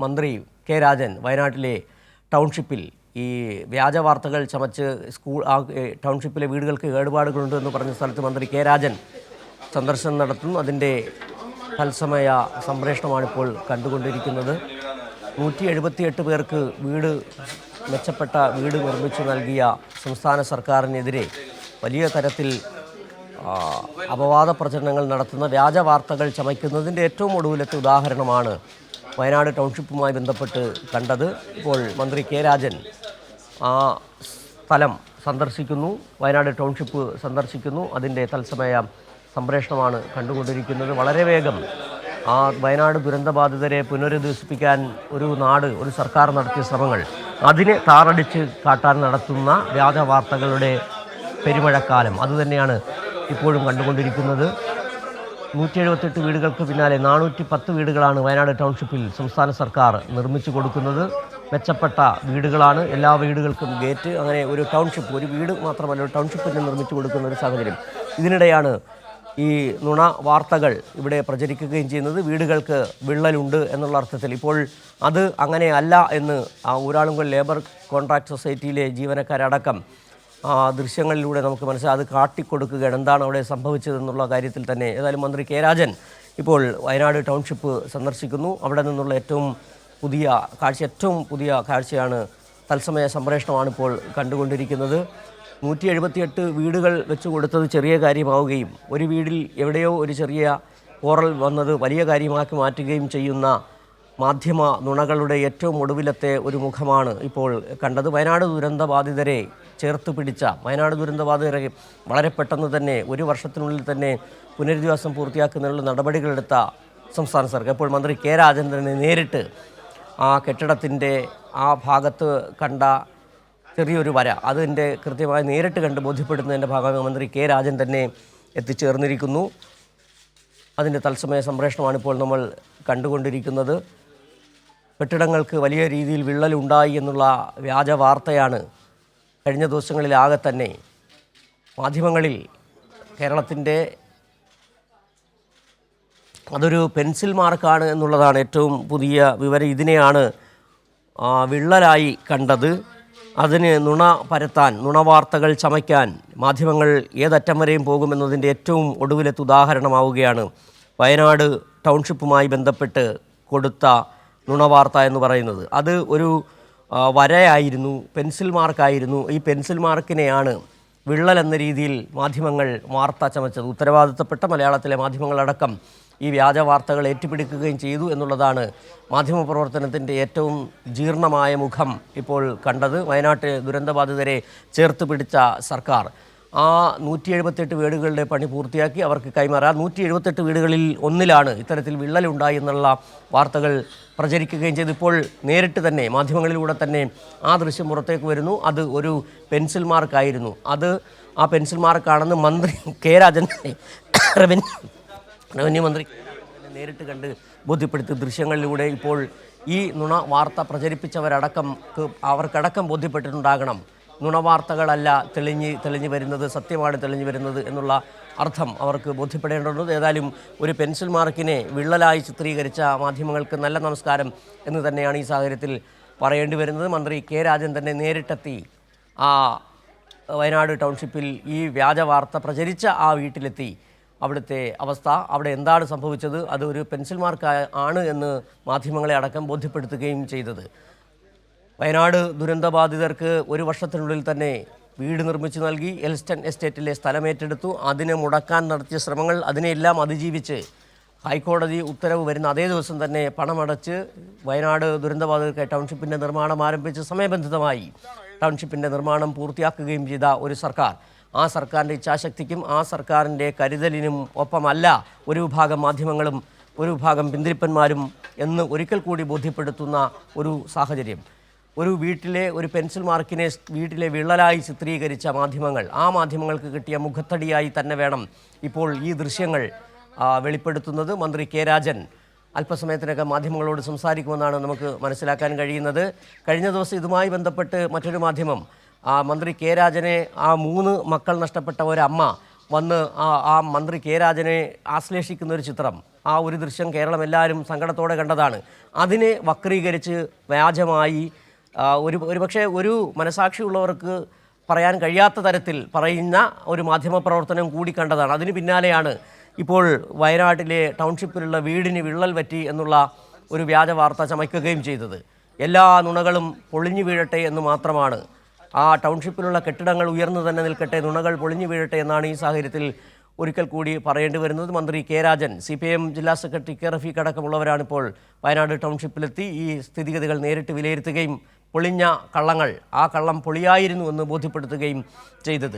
മന്ത്രി കെ രാജൻ വയനാട്ടിലെ ടൗൺഷിപ്പിൽ ഈ വ്യാജ വാർത്തകൾ ചമച്ച് ടൗൺഷിപ്പിലെ വീടുകൾക്ക് കേടുപാടുകളുണ്ട് എന്ന് പറഞ്ഞ സ്ഥലത്ത് മന്ത്രി കെ രാജൻ സന്ദർശനം നടത്തുന്നു. അതിൻ്റെ തത്സമയ സംപ്രേഷണമാണിപ്പോൾ കണ്ടുകൊണ്ടിരിക്കുന്നത്. 178 പേർക്ക് മെച്ചപ്പെട്ട വീട് നിർമ്മിച്ചു നൽകിയ സംസ്ഥാന സർക്കാരിനെതിരെ വലിയ തരത്തിൽ അപവാദ പ്രചരണങ്ങൾ നടത്തുന്ന വ്യാജ വാർത്തകൾ ചമയ്ക്കുന്നതിൻ്റെ ഏറ്റവും ഒടുവിലത്തെ ഉദാഹരണമാണ് വയനാട് ടൗൺഷിപ്പുമായി ബന്ധപ്പെട്ട് കണ്ടത്. ഇപ്പോൾ മന്ത്രി കെ രാജൻ ആ സ്ഥലം സന്ദർശിക്കുന്നു, വയനാട് ടൗൺഷിപ്പ് സന്ദർശിക്കുന്നു. അതിൻ്റെ തത്സമയ സംപ്രേഷണമാണ് കണ്ടുകൊണ്ടിരിക്കുന്നത്. വളരെ വേഗം ആ വയനാട് ദുരന്തബാധിതരെ പുനരധിവസിപ്പിക്കാൻ ഒരു സർക്കാർ നടത്തിയ ശ്രമങ്ങൾ അതിനെ താറടിച്ച് കാട്ടാൻ നടത്തുന്ന വ്യാജ വാർത്തകളുടെ പെരുമഴക്കാലം അതുതന്നെയാണ് ഇപ്പോഴും കണ്ടുകൊണ്ടിരിക്കുന്നത്. 178 വീടുകൾക്ക് പിന്നാലെ 410 വീടുകളാണ് വയനാട് ടൗൺഷിപ്പിൽ സംസ്ഥാന സർക്കാർ നിർമ്മിച്ചു കൊടുക്കുന്നത്. മെച്ചപ്പെട്ട വീടുകളാണ്, എല്ലാ വീടുകൾക്കും ഗേറ്റ്, അങ്ങനെ ഒരു ടൗൺഷിപ്പ്, ഒരു വീട് മാത്രമല്ല ഒരു ടൗൺഷിപ്പിന് നിർമ്മിച്ചു കൊടുക്കുന്ന ഒരു സാഹചര്യം. ഇതിനിടെയാണ് ഈ നുണ വാർത്തകൾ ഇവിടെ പ്രചരിക്കുകയും ചെയ്യുന്നത്. വീടുകൾക്ക് വിള്ളലുണ്ട് എന്നുള്ള അർത്ഥത്തിൽ. ഇപ്പോൾ അത് അങ്ങനെ അല്ല എന്ന് ഊരാളുങ്കൽ ലേബർ കോൺട്രാക്ട് സൊസൈറ്റിയിലെ ജീവനക്കാരടക്കം ദൃശ്യങ്ങളിലൂടെ നമുക്ക് മനസ്സിലായി. അത് കാട്ടിക്കൊടുക്കുകയാണ് എന്താണ് അവിടെ സംഭവിച്ചതെന്നുള്ള കാര്യത്തിൽ തന്നെ. ഏതായാലും മന്ത്രി കെ രാജൻ ഇപ്പോൾ വയനാട് ടൗൺഷിപ്പ് സന്ദർശിക്കുന്നു. അവിടെ നിന്നുള്ള ഏറ്റവും പുതിയ കാഴ്ചയാണ്, തത്സമയ സംപ്രേഷണമാണ് ഇപ്പോൾ കണ്ടുകൊണ്ടിരിക്കുന്നത്. 178 വീടുകൾ വെച്ച് കൊടുത്തത് ചെറിയ കാര്യമാവുകയും ഒരു വീടിൽ എവിടെയോ ഒരു ചെറിയ പോറൽ വന്നത് വലിയ കാര്യമാക്കി മാറ്റുകയും ചെയ്യുന്ന മാധ്യമ നുണകളുടെ ഏറ്റവും ഒടുവിലത്തെ ഒരു മുഖമാണ് ഇപ്പോൾ കണ്ടത്. വയനാട് ദുരന്തബാധിതരെ ചേർത്ത് പിടിച്ച ദുരന്തബാധിതരെ വളരെ പെട്ടെന്ന് തന്നെ, ഒരു വർഷത്തിനുള്ളിൽ തന്നെ പുനരധിവാസം പൂർത്തിയാക്കുന്നതിനുള്ള നടപടികളെടുത്ത സംസ്ഥാന സർക്കാർ. ഇപ്പോൾ മന്ത്രി കെ രാജൻ തന്നെ നേരിട്ട് ആ കെട്ടിടത്തിൻ്റെ ആ ഭാഗത്ത് കണ്ട ചെറിയൊരു വര, അതിൻ്റെ കൃത്യമായി നേരിട്ട് കണ്ട് ബോധ്യപ്പെടുന്നതിൻ്റെ ഭാഗമായി മന്ത്രി കെ രാജൻ തന്നെ എത്തിച്ചേർന്നിരിക്കുന്നു. അതിൻ്റെ തത്സമയ സംപ്രേഷണമാണ് ഇപ്പോൾ നമ്മൾ കണ്ടുകൊണ്ടിരിക്കുന്നത്. കെട്ടിടങ്ങൾക്ക് വലിയ രീതിയിൽ വിള്ളലുണ്ടായി എന്നുള്ള വ്യാജ വാർത്തയാണ് കഴിഞ്ഞ ദിവസങ്ങളിലാകെ തന്നെ മാധ്യമങ്ങളിൽ കേരളത്തിൻ്റെ അതൊരു പെൻസിൽ മാർക്കാണ് എന്നുള്ളതാണ് ഏറ്റവും പുതിയ വിവരം. ഇതിനെയാണ് വിള്ളലായി കണ്ടത്. അതിന് നുണ പരത്താൻ, നുണവാർത്തകൾ ചമയ്ക്കാൻ മാധ്യമങ്ങൾ ഏതറ്റം വരെയും പോകുമെന്നതിൻ്റെ ഏറ്റവും ഒടുവിലത്തെ ഉദാഹരണമാവുകയാണ് വയനാട് ടൗൺഷിപ്പുമായി ബന്ധപ്പെട്ട് കൊടുത്ത നുണവാർത്ത എന്ന് പറയുന്നത്. അത് ഒരു വരയായിരുന്നു, പെൻസിൽ മാർക്കായിരുന്നു. ഈ പെൻസിൽ മാർക്കിനെയാണ് വിള്ളൽ എന്ന രീതിയിൽ മാധ്യമങ്ങൾ വാർത്ത ചമച്ചത്. ഉത്തരവാദിത്തപ്പെട്ട മലയാളത്തിലെ മാധ്യമങ്ങളടക്കം ഈ വ്യാജ വാർത്തകൾ ഏറ്റുപിടിക്കുകയും ചെയ്തു എന്നുള്ളതാണ് മാധ്യമപ്രവർത്തനത്തിൻ്റെ ഏറ്റവും ജീർണമായ മുഖം ഇപ്പോൾ കണ്ടത്. വയനാട്ട് ദുരന്തബാധിതരെ ചേർത്ത് പിടിച്ച സർക്കാർ ആ 178 വീടുകളുടെ പണി പൂർത്തിയാക്കി അവർക്ക് കൈമാറാൻ 178 വീടുകളിൽ ഒന്നിലാണ് ഇത്തരത്തിൽ വിള്ളലുണ്ടായി എന്നുള്ള വാർത്തകൾ പ്രചരിക്കുകയും ചെയ്തു. ഇപ്പോൾ നേരിട്ട് തന്നെ മാധ്യമങ്ങളിലൂടെ തന്നെ ആ ദൃശ്യം പുറത്തേക്ക് വരുന്നു. അത് ഒരു പെൻസിൽ മാർക്കായിരുന്നു. ആ പെൻസിൽ മാർക്കാണെന്ന് മന്ത്രി കെ രാജൻ റവന്യൂ മന്ത്രി നേരിട്ട് കണ്ട് ബോധ്യപ്പെടുത്തി. ദൃശ്യങ്ങളിലൂടെ ഇപ്പോൾ ഈ നുണ വാർത്ത അവർക്കടക്കം ബോധ്യപ്പെട്ടിട്ടുണ്ടാകണം. നുണവാർത്തകളല്ല തെളിഞ്ഞു വരുന്നത്, സത്യമാണ് തെളിഞ്ഞു വരുന്നത് എന്നുള്ള അർത്ഥം അവർക്ക് ബോധ്യപ്പെടേണ്ടതുണ്ട്. ഏതായാലും ഒരു പെൻസിൽ മാർക്കിനെ വിള്ളലായി ചിത്രീകരിച്ച മാധ്യമങ്ങൾക്ക് നല്ല നമസ്കാരം എന്ന് തന്നെയാണ് ഈ സാഹചര്യത്തിൽ പറയേണ്ടി വരുന്നത്. മന്ത്രി കെ രാജൻ തന്നെ നേരിട്ടെത്തി വയനാട് ടൗൺഷിപ്പിൽ ഈ വ്യാജ വാർത്ത പ്രചരിച്ച ആ വീട്ടിലെത്തി അവിടുത്തെ അവസ്ഥ, അവിടെ എന്താണ് സംഭവിച്ചത്, അത് ഒരു പെൻസിൽ മാർക്ക് ആണ് എന്ന് മാധ്യമങ്ങളെ അടക്കം ബോധ്യപ്പെടുത്തുകയും ചെയ്തത്. വയനാട് ദുരന്തബാധിതർക്ക് ഒരു വർഷത്തിനുള്ളിൽ തന്നെ വീട് നിർമ്മിച്ചു നൽകി. എൽസ്റ്റൺ എസ്റ്റേറ്റിലെ സ്ഥലമേറ്റെടുത്തു. അതിനെ മുടക്കാൻ നടത്തിയ ശ്രമങ്ങൾ, അതിനെല്ലാം അതിജീവിച്ച് ഹൈക്കോടതി ഉത്തരവ് വരുന്ന അതേ ദിവസം തന്നെ പണമടച്ച് വയനാട് ദുരന്തബാധിതർക്കായി ടൗൺഷിപ്പിൻ്റെ നിർമ്മാണം ആരംഭിച്ച് സമയബന്ധിതമായി ടൗൺഷിപ്പിൻ്റെ നിർമ്മാണം പൂർത്തിയാക്കുകയും ചെയ്ത ഒരു സർക്കാർ, ആ സർക്കാരിൻ്റെ ഇച്ഛാശക്തിക്കും ആ സർക്കാരിൻ്റെ കരുതലിനും ഒപ്പമല്ല ഒരു വിഭാഗം മാധ്യമങ്ങളും ഒരു വിഭാഗം പിന്തിരിപ്പന്മാരും എന്ന് ഒരിക്കൽ കൂടി ബോധ്യപ്പെടുത്തുന്ന ഒരു സാഹചര്യം. ഒരു വീട്ടിലെ ഒരു പെൻസിൽ മാർക്കിനെ വീട്ടിലെ വിള്ളലായി ചിത്രീകരിച്ച മാധ്യമങ്ങൾ, ആ മാധ്യമങ്ങൾക്ക് കിട്ടിയ മുഖത്തടിയായി തന്നെ വേണം ഇപ്പോൾ ഈ ദൃശ്യങ്ങൾ വെളിപ്പെടുത്തുന്നത്. മന്ത്രി കെ രാജൻ അല്പസമയത്തിനകം മാധ്യമങ്ങളോട് സംസാരിക്കുമെന്നാണ് നമുക്ക് മനസ്സിലാക്കാൻ കഴിയുന്നത്. കഴിഞ്ഞ ദിവസം ഇതുമായി ബന്ധപ്പെട്ട് മറ്റൊരു മാധ്യമം മന്ത്രി കെ രാജനെ, 3 മക്കൾ നഷ്ടപ്പെട്ട ഒരമ്മ വന്ന് ആ മന്ത്രി കെ രാജനെ ആശ്ലേഷിക്കുന്ന ഒരു ചിത്രം ആ ഒരു ദൃശ്യം കേരളം എല്ലാവരും സങ്കടത്തോടെ കണ്ടതാണ്. അതിനെ വക്രീകരിച്ച് വ്യാജമായി ഒരുപക്ഷെ ഒരു മനസാക്ഷിയുള്ളവർക്ക് പറയാൻ കഴിയാത്ത തരത്തിൽ പറയുന്ന ഒരു മാധ്യമപ്രവർത്തനം കൂടി കണ്ടതാണ്. അതിന് പിന്നാലെയാണ് ഇപ്പോൾ വയനാട്ടിലെ ടൗൺഷിപ്പിലുള്ള വീടിന് വിള്ളൽ പറ്റി എന്നുള്ള ഒരു വ്യാജ വാർത്ത ചമയ്ക്കുകയും ചെയ്തത്. എല്ലാ നുണകളും പൊളിഞ്ഞു വീഴട്ടെ എന്ന് മാത്രമാണ്. ആ ടൗൺഷിപ്പിലുള്ള കെട്ടിടങ്ങൾ ഉയർന്നു തന്നെ നിൽക്കട്ടെ, നുണകൾ പൊളിഞ്ഞു വീഴട്ടെ എന്നാണ് ഈ സാഹചര്യത്തിൽ ഒരിക്കൽ കൂടി പറയേണ്ടി വരുന്നത്. മന്ത്രി കെ രാജൻ, CPIM ജില്ലാ സെക്രട്ടറി കെ റഫീഖ് അടക്കമുള്ളവരാണ് ഇപ്പോൾ വയനാട് ടൗൺഷിപ്പിലെത്തി ഈ സ്ഥിതിഗതികൾ നേരിട്ട് വിലയിരുത്തുകയും പൊളിഞ്ഞ കള്ളങ്ങൾ ആ കള്ളം പൊളിയായിരുന്നു എന്ന് ബോധ്യപ്പെടുത്തുകയും ചെയ്തത്.